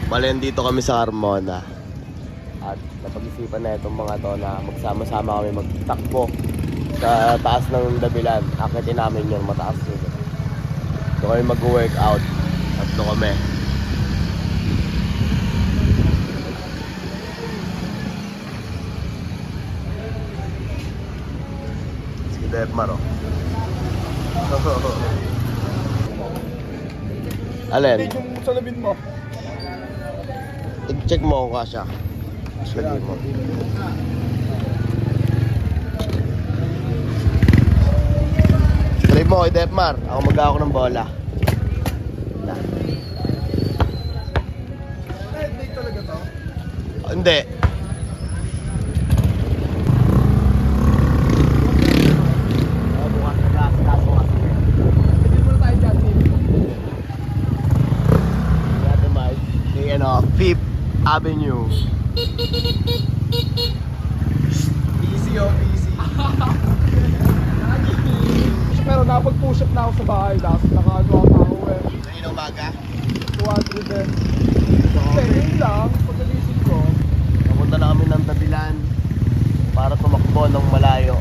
Bale, dito kami sa Carmona. At napag-isipan na itong mga to na magsama-sama kami magtakbo sa taas ng Dabilan. Akitin namin yun, mataas yun. Doon kami mag-workout. Tatlo kami. Si Debmar, oh. Alin? Yung salabin mo. I-check mo kung kasya. Lagi mo. Try mo kay Depmar. Ako mag-ako ng bola. Headlight talaga to? Hindi. Bukas na gas. Hindi mo na tayo dyan, Tim. Fifth Avenue. Easy oh, easy. Pero napag-push up na ako sa bahay. Nakaano ako eh. Kanina umaga. 200 din. Ngayon lang, pagkalising ko. Napunta na kami ng Dabilan para tumakbo ng malayo.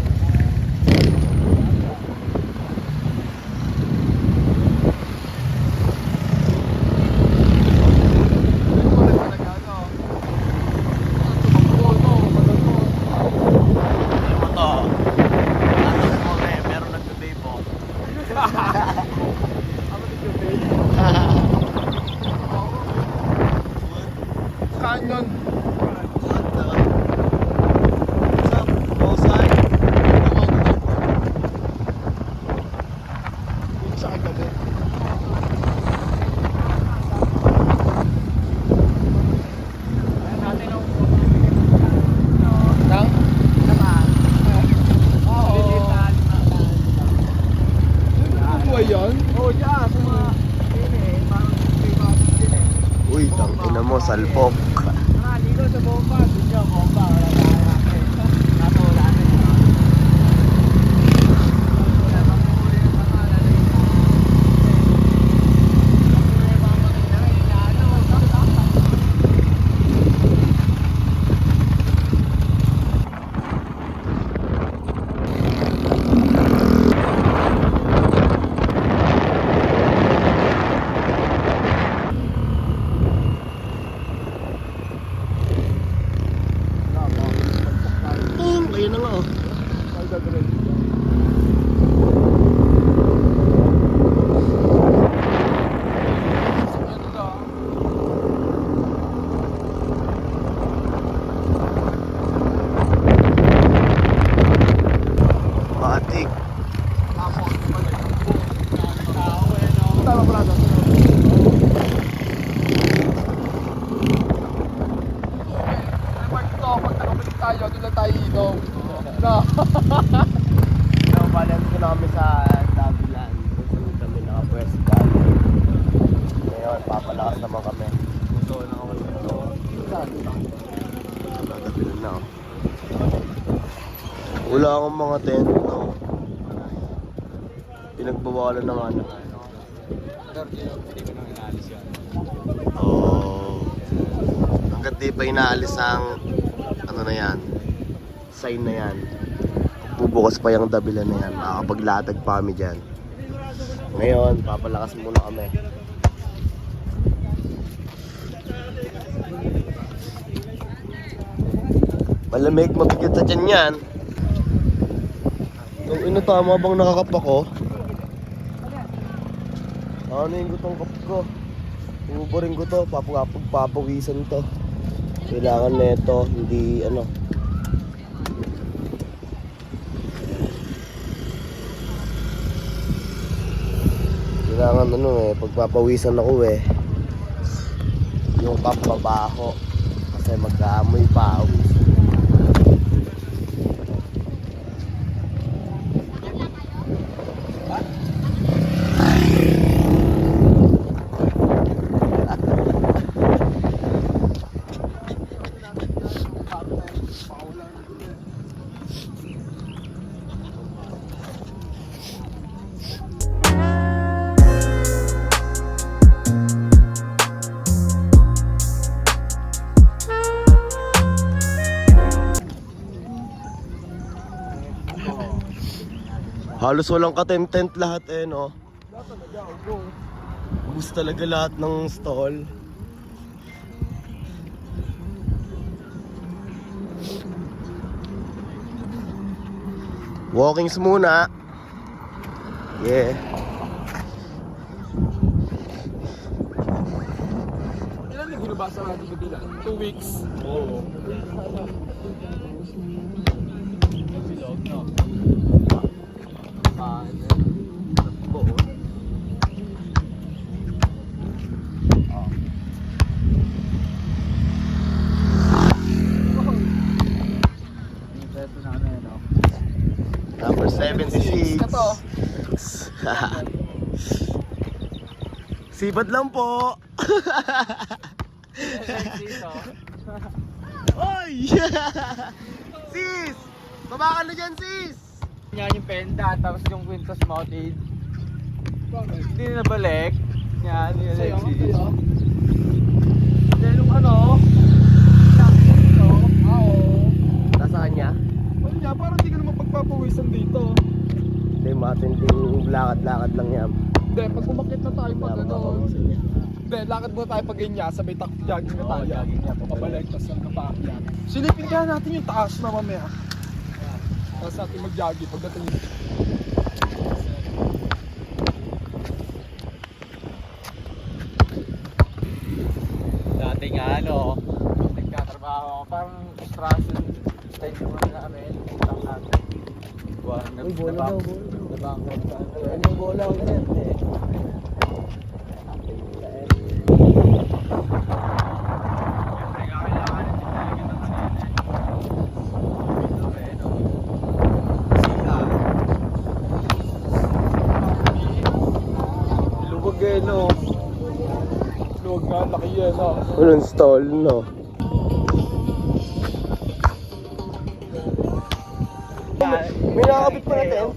Canyon. Sa kagabi. Nang? Buhay yan? Oo, dyan. Sa mga... Uy, tangina mo, salpok. Dito sa bomba. Dito bomba. Wala tayo. Nato wala na. Ayun na nga, oh. Matik. Tama brado. Pag nakabalik tayo, doon na tayo inom. No. So, balance ko na kami sa Dabilan. Kung saan kami nakapwesto. Ngayon, papalakas naman kami. Gusto na ako ito. Dabilan na, oh. Wala akong mga tent, no. Pinagbawalan ng ano. Oh. Hanggat di pa inaalis ang ano na yan, sign na yan. Bubukas pa yung Dabilan na yan. Makakapaglatag pa kami dyan. Ngayon, papalakas muna kami. Malamig, mabigat sa dyan yan. Yung ino, tama bang nakakap ako? Ano yung gutong kap ko? Uburin ko to, papawisan to. Kailangan na ito, hindi ano. Kailangan ano eh, pagpapawisan ako eh. Yung cup mabaho. Kasi mag-aamoy pawis. Halos walang katent-tent lahat no. Wala talaga, ubo. Ubus talaga lahat ng stall. Walkings muna. Yeah. Ilan na ginabasa natin ba nila? 2 weeks? Oo. Bilog, no? Buo. Ito na no? Number 76. Ito. Sibad lang po. Dito. Oy! Sis! Baba ka na dyan, sis! Yan yung penda, tapos yung quintos mounted. Hindi na nabalik. Yan, yun lang sis. Then yung ano, Nasa kanya? ano niya, parang hindi ka naman pagpapawisan dito. Hindi, matinding lakad-lakad lang yan. Hindi, pag umakit na tayo pag ano. Hindi, lakad muna tayo pag ganyan, sabay jogging na tayo. Pabalik, tapos ang kapakyan. Silipin kaya natin yung taas na mamaya. Tapos natin mag-jogging pagdating yun. Dati nga ano, nagtatrabaho ako, parang construction stage naman namin. Utang natin. Uy, bola daw, bola. Ano bola ko na yan? Luwag eh, no? Luwag nga, laki yan, no? Walang stall, no? May nakakabit pa natin.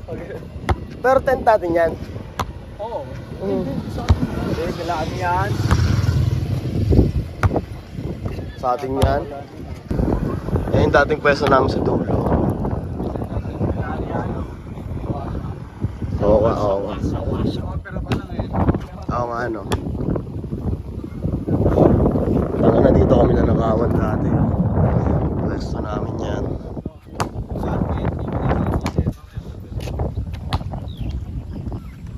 Pero tent natin yan. Oo. Mm. Hindi, kailangan yan. Sa atin yan. Yan yung dating pwesto namin sa dulo. Oo nga, oo nga. Pero pa lang eh. Oo nga, ano. Saka na dito kami na nakawan dati. Pwesto namin yan.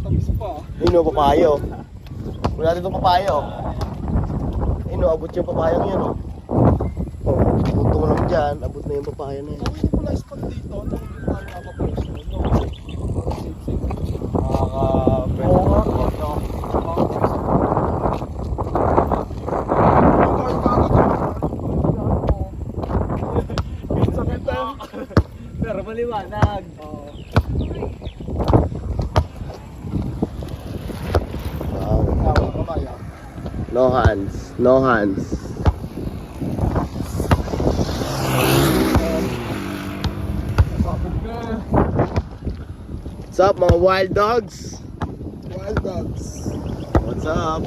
Tapos pa. Ino, papayo. Wala natin itong papayo. Ino, abot yung papayang yan, oh. Oh, punto mo lang dyan, abot na yung papaya na yan. Kung hindi pala spot dito, tayo nakapapwesto. Oo nga. Pero maliwanag. Wow. No hands, no hands. What's up, mga wild dogs? Wild dogs. What's up?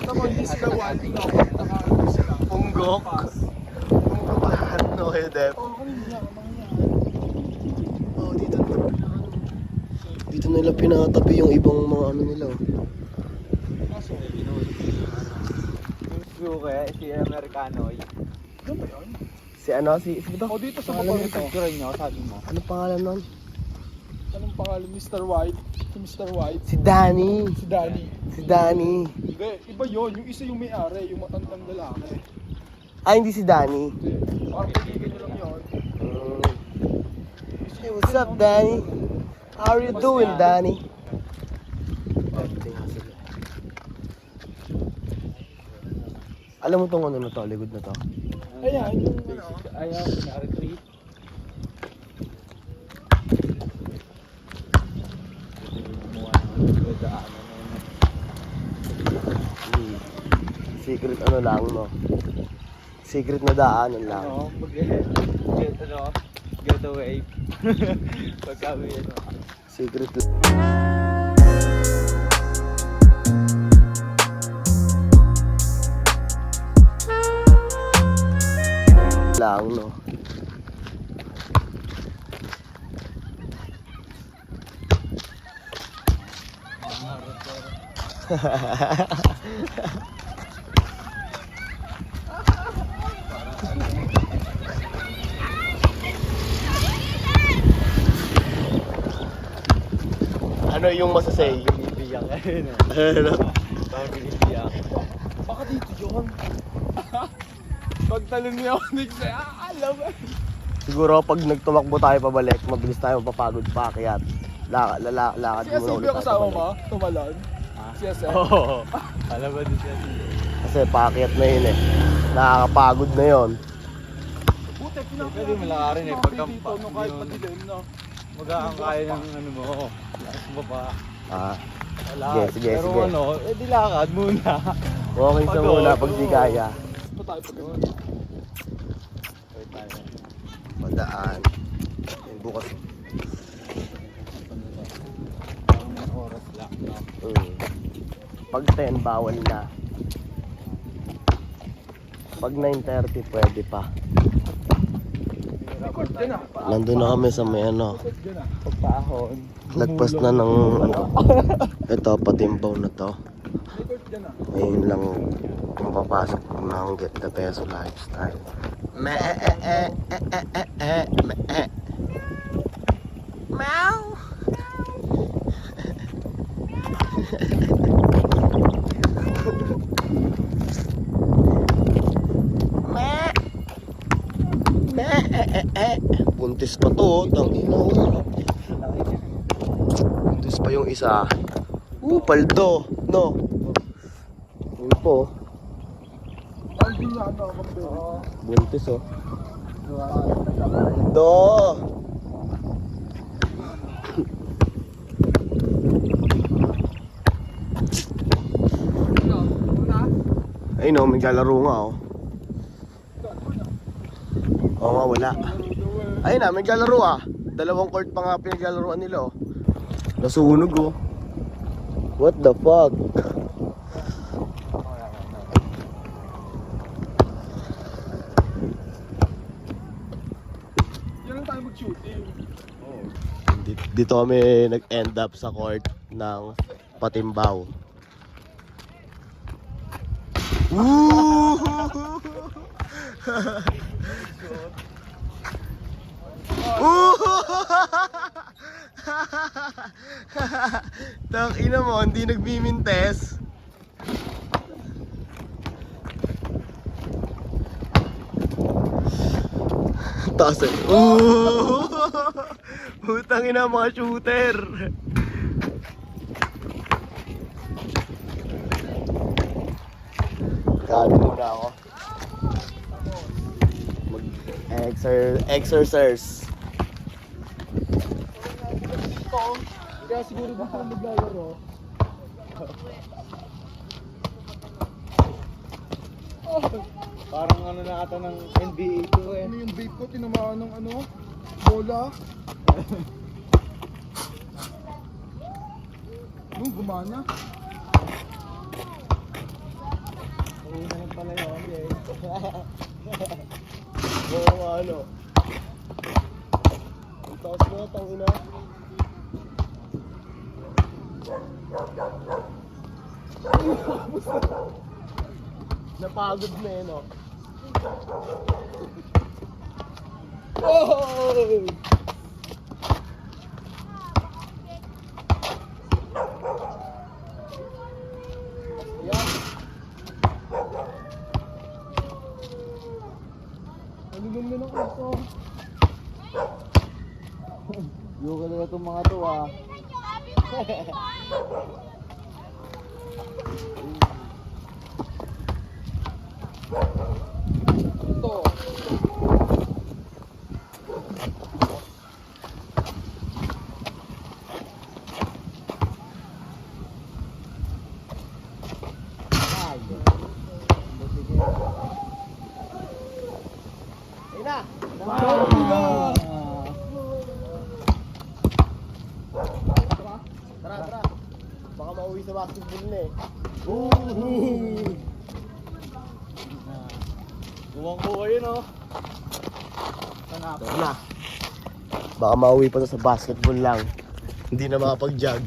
Tama, hindi sila wild dog. Nakaano sila. Punggok. No, Hedep. Oh, dito. Dito nila pinatabi yung ibang mga ano nila. Oh. Kaya si Americano. Ano ba yun? Si ano? Si ba? O dito sa baba ng picture nyo, sabi mo. Anong pangalan nun? Anong pangalan? Mr. White? Si Mr. White? Si Danny. Si Danny. Si Danny. Hindi, iba yun. Yung isa yung may-ari, yung matandang lalaki. Ah, hindi si Danny. Hindi. Parang kaibigan nyo lang yun. Hey, what's up, Danny? How are you doing, Danny? Alam mo tong ano na to, likod na to? Ayan, yung ano. Ayan, na-retreat. Secret ano lang, no? Secret na daanan lang. Ano, getaway. Pagkawi, ano. Secret lang, no? Ano yung masasay? Binibiyak ayun eh. Ano? Parang binibiyak. Baka dito yun. Pagtalon niya ako, Nick, alam mo. Siguro pag nagtumakbo tayo pabalik, mabilis tayo mapapagod pa kaya lakad Si SAB ang kasama mo, tumalon. Si SAB. Oo. Alam ba din siya? Kasi paakyat na yun eh. Nakakapagod na yun. Buti, Pwede malakarin eh, pagka- dito, no, kahit madilim, no. Mag-aangkaya ng ano mo. Lakas mo ba? Ah, Wala. Sige, Pero sige. ano, di lakad muna. walking sa Pagod, muna pag di oo. kaya. Pa tayo pag gano'n. Wait tayo. Madaan. Yung bukas. Ang oras lang. No? Pag 10, bawal na. Pag 9:30, pwede pa. Record dyan ah. Nandun na kami sa may ano. Record dyan ah. Pagpahon. Lagpas na ng ano. Ito, patimbaw na to. Record dyan ah. Ngayon lang mapapasok ng Get the Peso Lifestyle. Meow. Buntis pa to, tangina. Buntis pa yung isa. Paldo, no? Yun po, Hindi niya ano ako pero. buntis oh. Do! Ay no, may lalaro nga oh. Oo nga, wala. Ayun na, may lalaro ah. Dalawang court pa nga pinaglalaroan nila oh. Nasunog oh. What the fuck? Yan lang tayo mag-shooting. Dito kami nag-end up sa court ng Patimbaw. Woo! Tang ina mo, hindi nagmimintes. Taas eh. Putang ina mga shooter. Kano muna ako. Exercise. Kaya siguro dito ako maglalaro. Parang ano na ata ng NBA to eh. Ano yung vape ko? Tinamaan ng ano? Bola? Nung gumana? Oo naman pala yun eh. Oo ano. Ang taas mo, tangina. Napagod na eh, no? Oh! Yan. Nalulung na ng aso. Yung na itong mga to ah. Ito. Ayun na. Tara. Baka mauwi sa basketball na eh. Gumang ko kayo no. Sana Tara na. Baka mauwi pa sa basketball lang. Hindi na makapag-jog.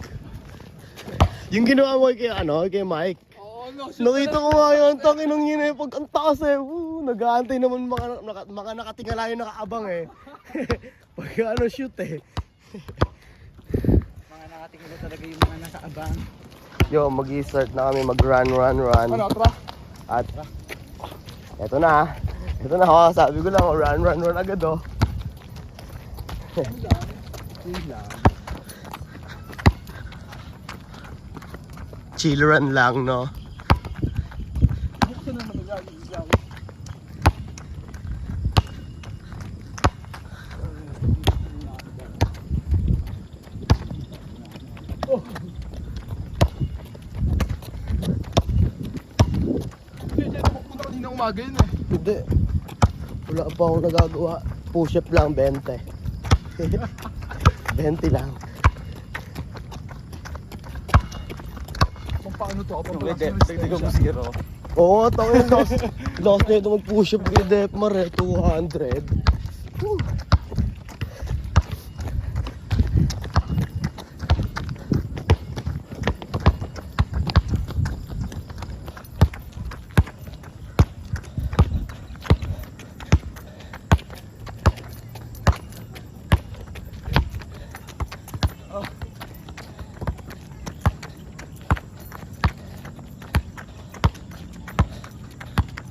Yung ginawa mo kay Mike. Oo, no. Nakita ko nga yun, tanginong yun eh, pag ang taas eh, nag-aantay naman mga nakatingala yung nakaabang eh. Pag shoot eh. Mga nakatingin na talaga yung mga nakaabang. Yo, mag-i-start na kami mag-run. Ano, tara? At, eto na ho, sabi ko lang, run agad oh. Chill run lang, no? Buksan na naman yan. Oh. Hindi, pupunta kanina umaga yun eh. Hindi. Wala pa akong nagagawa. Push up lang, 20. 20 lang. Kung paano to, kapag Dagdagan mo zero. Oo, tangin, lost na ito mag-push up kay Defmar eh, 200. Woo.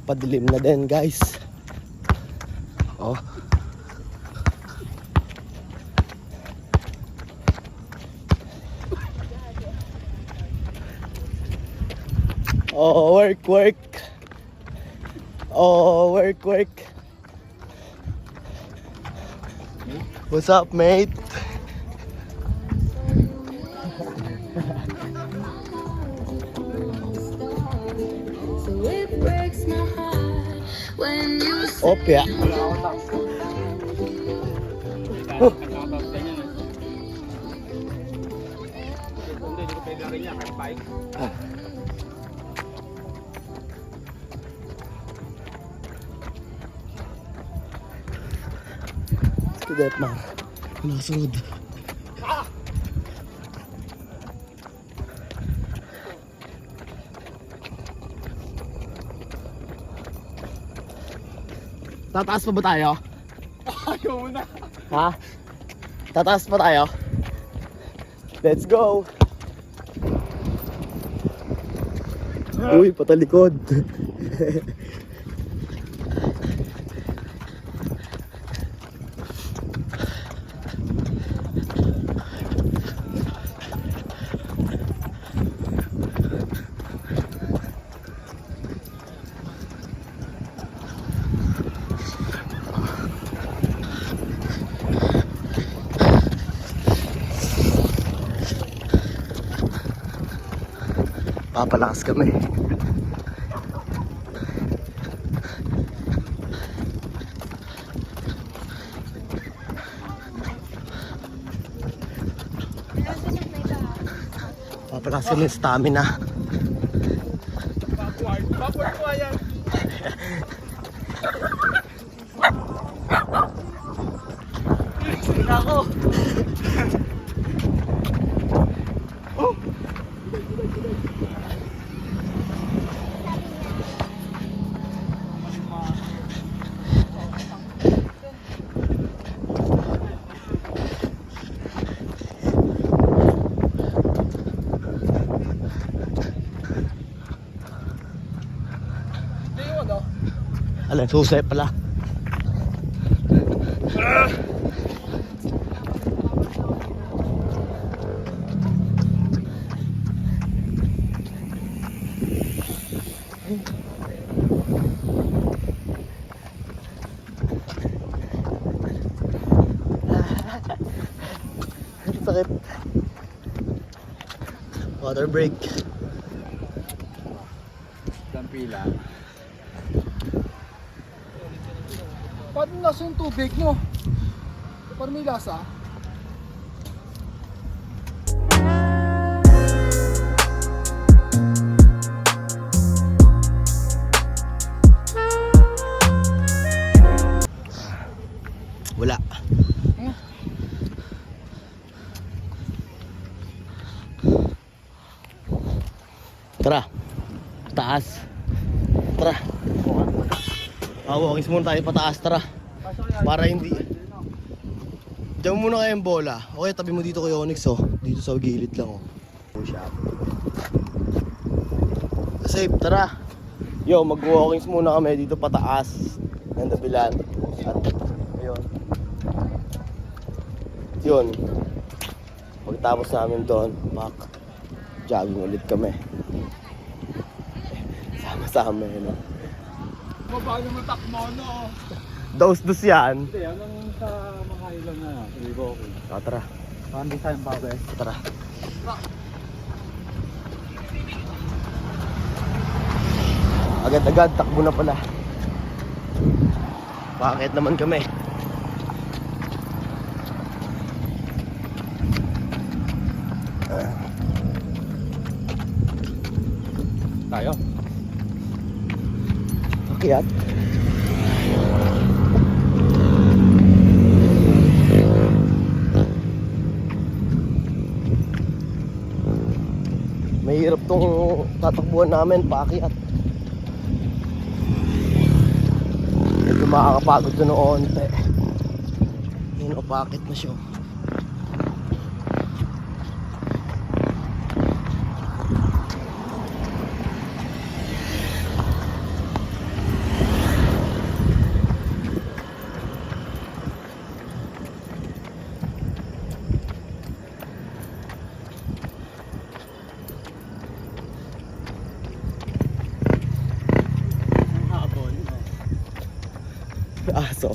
Padilim na din, guys. Oh. Oh, work. Oh, work. What's up, mate? It breaks my heart when you say Opya. Si Detmar. Nasunod. Tataas pa ba tayo? Ayaw mo na. Ha? Tataas pa tayo? Let's go! Uy, patalikod. Papalakas kami. Papalakas kami ng stamina. Backward ko yan. Ako. Alam, susay pala. Sakit. Water break. Dampila. Paano nasa yung tubig mo? Paano may lasa? Wala. Tara. Taas. Tara. Walking muna tayo pataas, tara. Para hindi. Diyan muna kayong bola. Okay, tabi mo dito kay Onyx, oh. Dito sa gilid lang, oh. Safe, tara. Yo, mag-walkings muna kami dito pataas ng dabilan. At, ayun. Yun. Pagtapos namin doon, jogging ulit kami. Sama-sama, yun, oh. Mababa naman takmo, no? Dos-dos yan. Hindi, hanggang sa mga ilan na. Hindi ko okay. Tara. Parang di tayong babay. Tara. Agad-agad, takbo na pala. Bakit naman kami? Tayo. Akyat. Mahirap tong tatakbuhan namin, paakyat. Medyo makakapagod doon noon. Yun, paakyat na siya. Aso.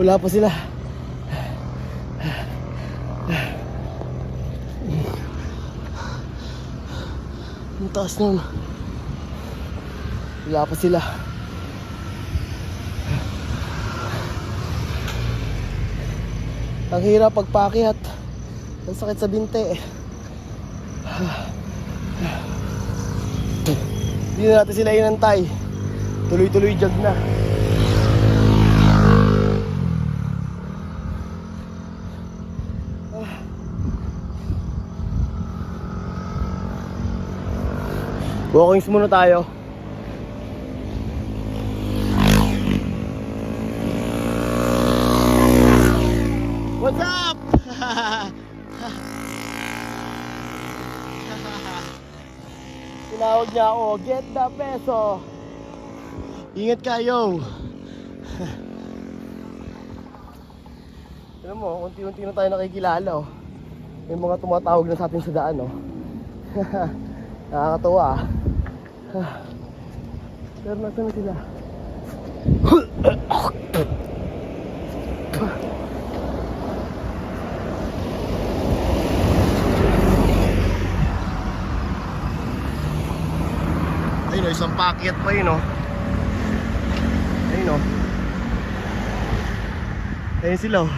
Wala pa sila. Ang taas nun. Wala pa sila. Ang hirap pagpakyat. Ang sakit sa binte. Hindi na natin sila inantay. Tuloy-tuloy jog na. Walkings muna tayo. What's up? Tinawag niya ako, get the peso. Ingat kayo. Alam mo, unti-unti na tayo nakikilala, oh. May mga tumatawag na sa atin sa daan, oh. Nakakatawa, ah. Pero nasa na sila? Ayun, oh, isang packet pa yun, oh. Ayun, oh. Ayun sila, oh.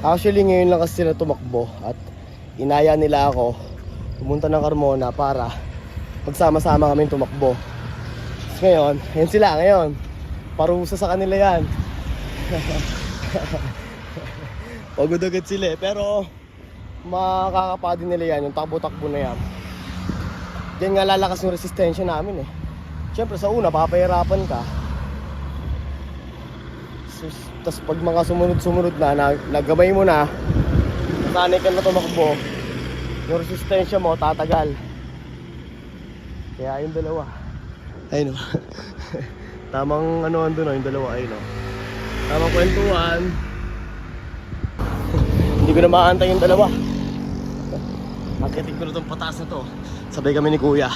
Actually ngayon lang kasi sila tumakbo at inaya nila ako pumunta ng Carmona para magsama-sama kami tumakbo. Tapos ngayon, yan sila ngayon. Parusa sa kanila yan. Pagod agad sila, pero makakapa din nila yan, yung takbo-takbo na yan. Diyan nga lalakas yung resistensya namin, eh. Siyempre sa una, papahirapan ka. Tapos pag mga sumunod-sumunod na, nagabay mo na, nasanay ka na tumakbo, yung resistensya mo tatagal. Kaya yung dalawa. Ayun o. Tamang ano andun o, yung dalawa ayun o. Tamang kwentuhan. Hindi ko na maantay yung dalawa. Akitin ko na itong pataas na to. Sabay kami ni Kuya.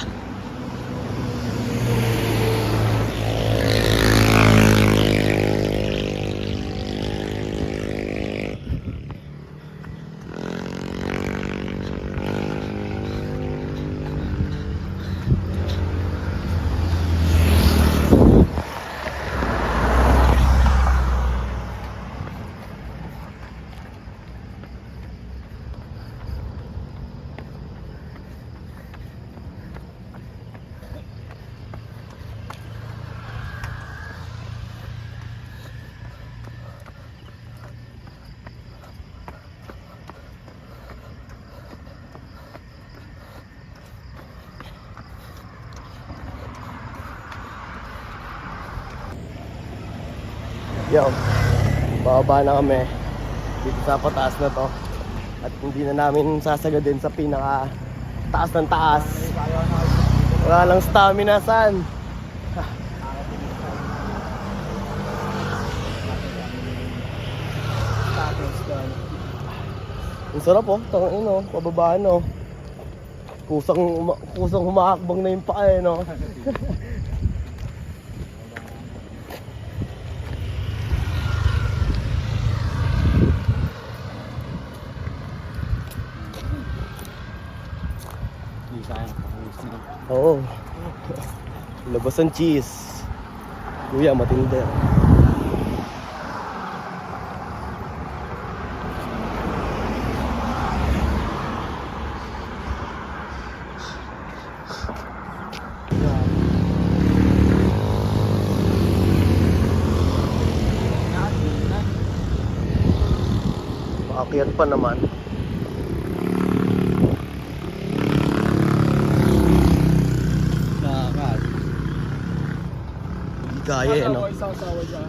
Yo, bababa na kami dito sa pataas na to. At hindi na namin sasagadin sa pinaka taas ng taas. Wala lang stamina, san. Ang sarap oh, tangin oh, pababaan oh. Kusang humakakbang na yung paa eh no. Hindi sayang. Oo. Labas ang cheese. Kuya, matindi. Maakyat pa naman. Nakakad. Hindi kaya eh no. Isaw-sawa siya.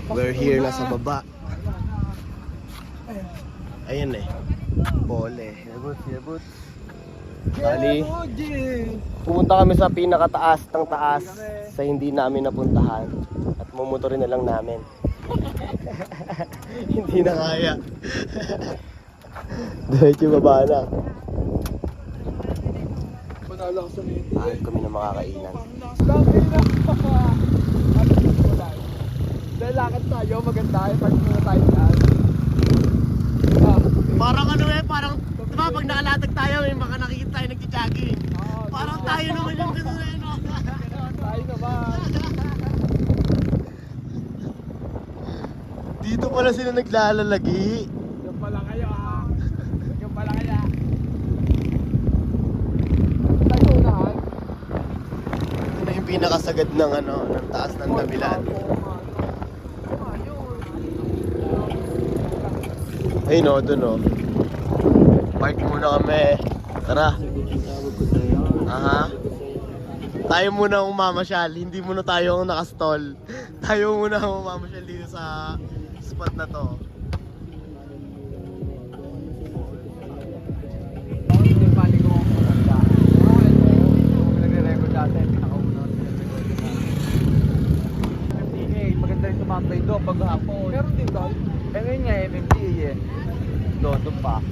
We're here na sa baba. Ayan eh. Bole. Yabot. Bali, pumunta kami sa pinakataas ng taas sa hindi namin napuntahan. At mumotorin na lang namin. Hindi na kaya. Diretso baba na. Panalo ako sa nito. Ahal kami ng mga kainan. Dami na. Dahil lakad tayo, maganda eh. Pag muna tayo dyan. Parang ano eh, parang, di ba pag nakalatag tayo, may baka nakikita tayo nagja-jogging. Parang tayo naman yung gano'n eh, no? Tayo naman. Dito pala sila naglalalagi. Yan pala kayo ha. Yan pala kaya. Tayo unahan. Ito na yung pinakasagad ng ano, ng taas ng Dabilan. Ayun o, dun o. Park muna kami. Tara. Aha. Tayo muna ang umamasyal. Hindi muna tayo ang nakastall. Tayo muna ang umamasyal dito sa spot na to. Yung pali ko ang maganda. Kung nagre-record dati, pinakauna ng pinag-record na. 58, maganda rin tumambay doon pag hapon. Meron din daw. Eh ngayon nga, MMDA eh. Doon pa.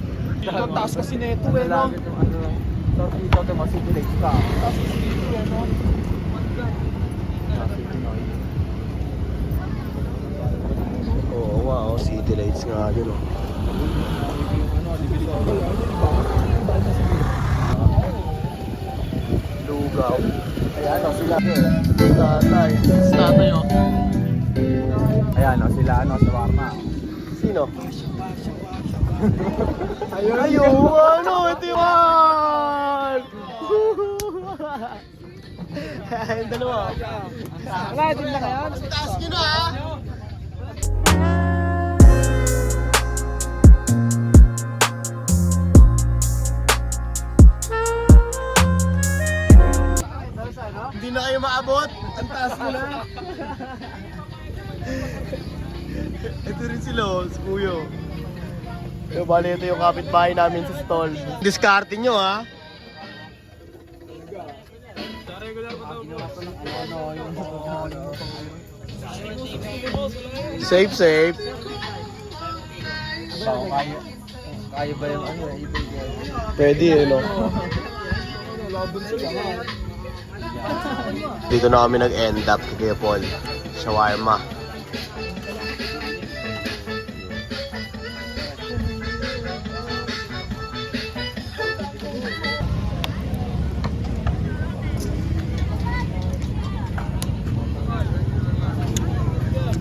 Ang taas kasi nito eh no. Malapit yung ano, so dito ito mga city lakes ka. Taas kasi nito eh no. City noise. Oo nga, oh, city lights nga din oh. Lugaw. Ayan o, sila. Tatay. Tatay oh. Ayan o, sila ano, sa Warma. Sino? Ayun. Ayun! Ano? Ito yun! Yung dalawa. Wala din na ngayon. Taas nyo na ha! Hindi na kayo maabot. Ang taas mo na. Ito rin sila, oh, si Kuyo. So, bali ito yung kapitbahay namin sa stall. Diskarte nyo ha. Safe, safe. Kaya ba yung ano, ibigay? Pwede eh, no? Dito na kami nag-end up kay Kuya Paul. Shawarma.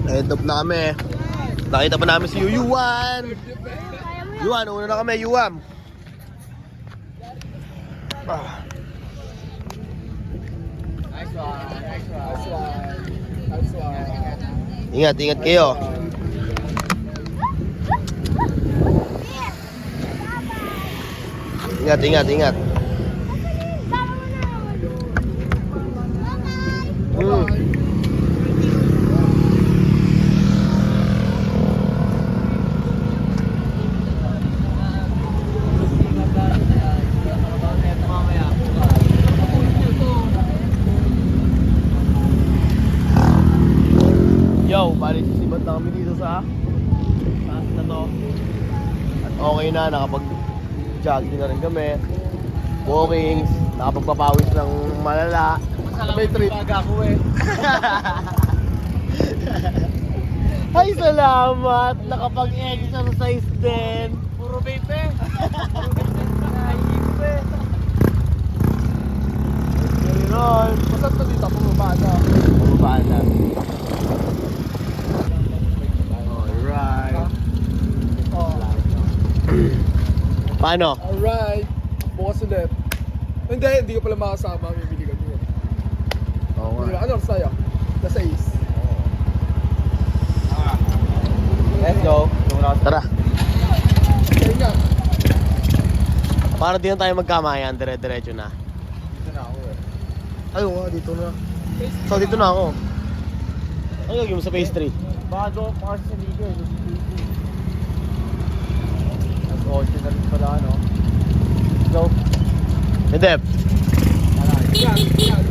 End up na kami. Nakita pa namin si Yuan. Yuan, una na kami, Yuam. Ah. Nice one, nice one. Nice one. Nice one. Ingat, ingat kayo. Ingat, ingat, ingat. Yo, bali sisibat na kami dito sa taas na to. At okay na, nakapag-jogging na rin kami. Walkings, nakapagpapawis ng malala. May trip. Baga ako eh. Ay, salamat! Nakapag-exercise din. Puro vape eh. Puro vape eh. Nahihigop eh. Ganoon. Masat na dito, pumaba na. Bumabaan na. Alright. Oh. Paano? Alright. Bukas ulit. Hindi ko pala makasama. Bibili kami. Oo nga. Ano sa'yo? Nasa Ace. Let's go. Tara. Kaya nga. Para di na tayo magkamayan, dire-diretso na. Dito na ako eh. Ayaw nga, dito na. So, dito na ako. Ano gagawin mo sa phase 3? Baka doon pa kasi sa liga eh. Mas 8 na rin pala ano. Let's go. Hindi. Alright. Yan.